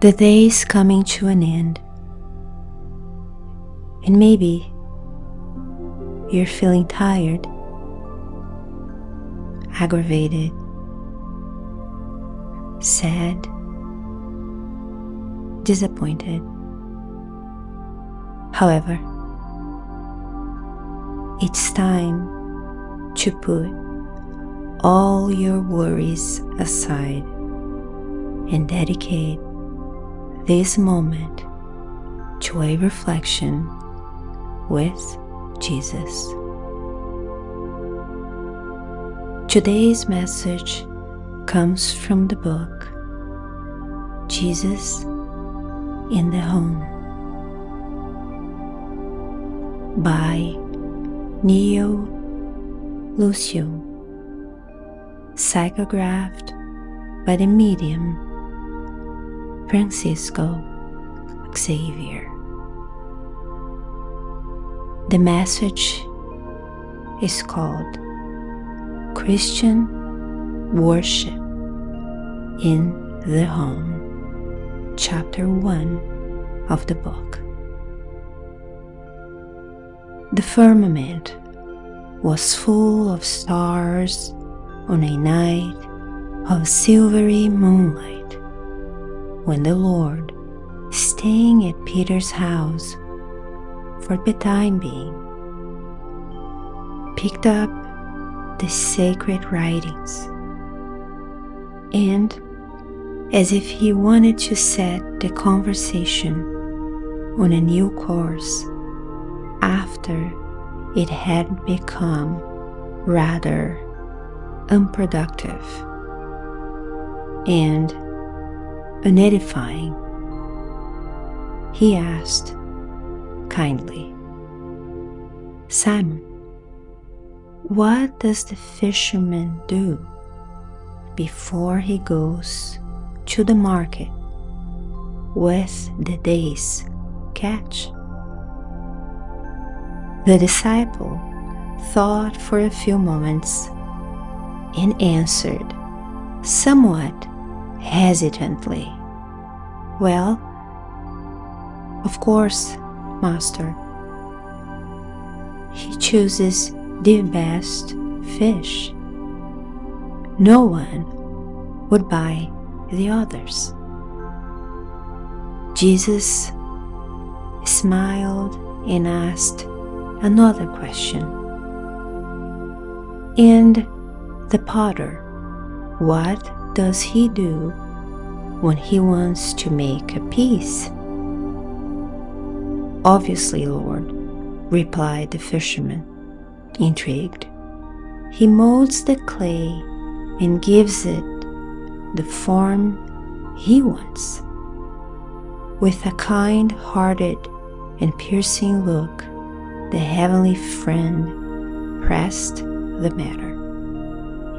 The day is coming to an end, and maybe you're feeling tired, aggravated, sad, disappointed. However, it's time to put all your worries aside and dedicate this moment to a reflection with Jesus. Today's message comes from the book Jesus in the Home by Neio, Lucio, psychographed by the medium Xavier. The message is called Christian Worship in the Home, Chapter 1 of the book. The firmament was full of stars on a night of silvery moonlight, when the Lord, staying at Peter's house for the time being, picked up the sacred writings, and, as if he wanted to set the conversation on a new course after it had become rather unproductive and unedifying, he asked kindly, "Simon, what does the fisherman do before he goes to the market with the day's catch?" The disciple thought for a few moments and answered somewhat hesitantly, "Well, of course, Master. He chooses the best fish. No one would buy the others." Jesus smiled and asked another question. "And the potter, what does he do when he wants to make a piece?" "Obviously, Lord," replied the fisherman, intrigued. "He molds the clay and gives it the form he wants." With a kind-hearted and piercing look, the heavenly friend pressed the matter.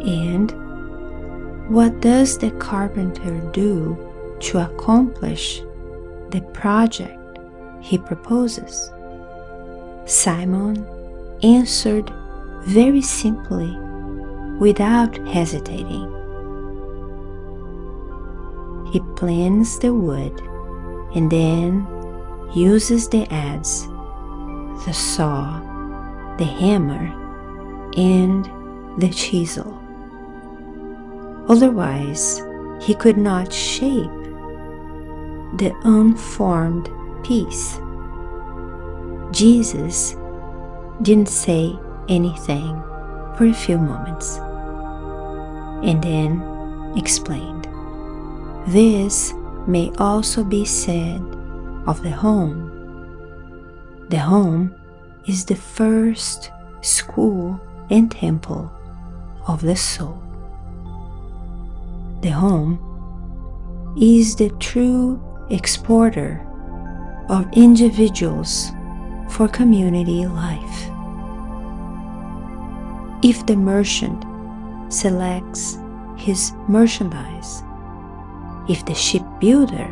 "And what does the carpenter do to accomplish the project he proposes?" Simon answered very simply, without hesitating. "He plans the wood and then uses the adze, the saw, the hammer, and the chisel. Otherwise, he could not shape the unformed piece." Jesus didn't say anything for a few moments, and then explained, "This may also be said of the home. The home is the first school and temple of the soul. The home is the true exporter of individuals for community life. If the merchant selects his merchandise, if the shipbuilder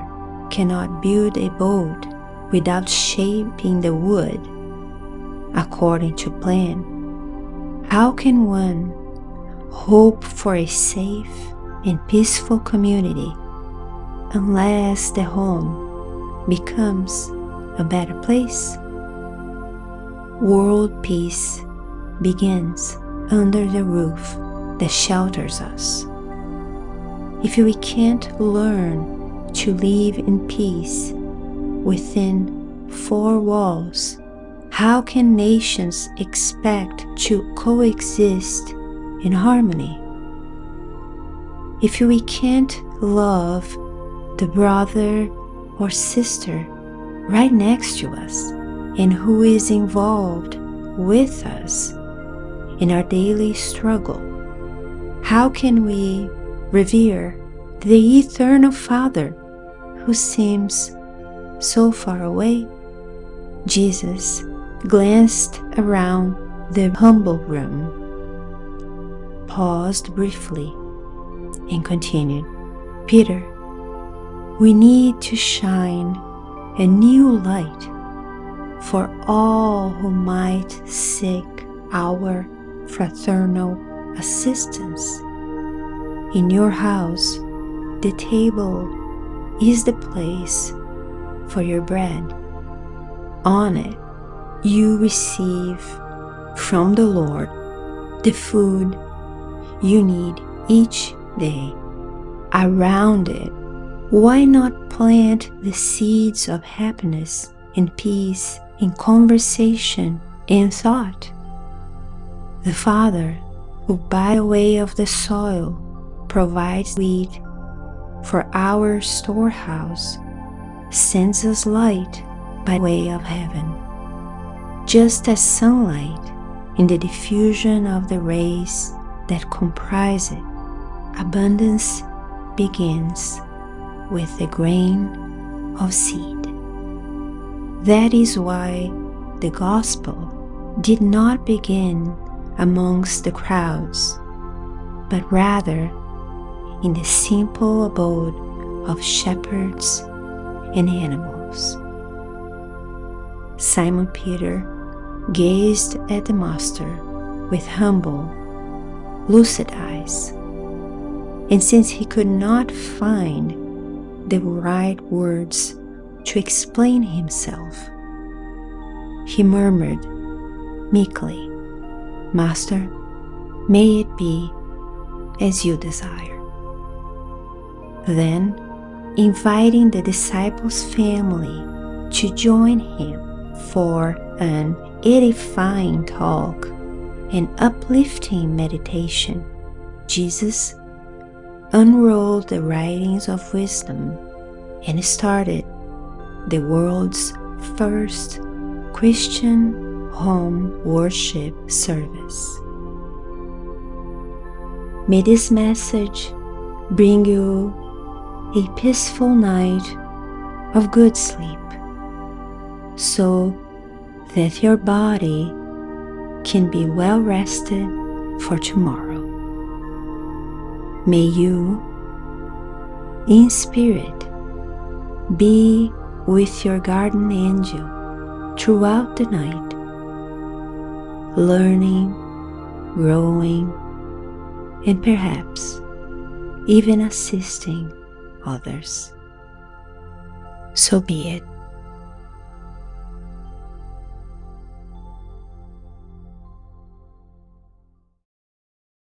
cannot build a boat without shaping the wood according to plan, how can one hope for a safe and peaceful community unless the home becomes a better place. World peace begins under the roof that shelters us. If we can't learn to live in peace within four walls, how can nations expect to coexist in harmony? If we can't love the brother or sister right next to us and who is involved with us in our daily struggle, how can we revere the eternal Father who seems so far away? Jesus glanced around the humble room, paused briefly, and continued, "Peter, we need to shine a new light for all who might seek our fraternal assistance. In your house, the table is the place for your bread. On it, you receive from the Lord the food you need each day. Around it, why not plant the seeds of happiness and peace in conversation and thought? The Father, who by way of the soil provides wheat for our storehouse, sends us light by way of heaven. Just as sunlight in the diffusion of the rays that comprise it, abundance begins with the grain of seed. That is why the gospel did not begin amongst the crowds, but rather in the simple abode of shepherds and animals. Simon Peter gazed at the Master with humble, lucid eyes, and since he could not find the right words to explain himself, he murmured meekly, "Master, may it be as you desire." Then, inviting the disciples' family to join him for an edifying talk and uplifting meditation, Jesus unrolled the writings of wisdom and started the world's first Christian home worship service. May this message bring you a peaceful night of good sleep, so that your body can be well rested for tomorrow. May you, in spirit, be with your guardian angel throughout the night, learning, growing, and perhaps even assisting others. So be it.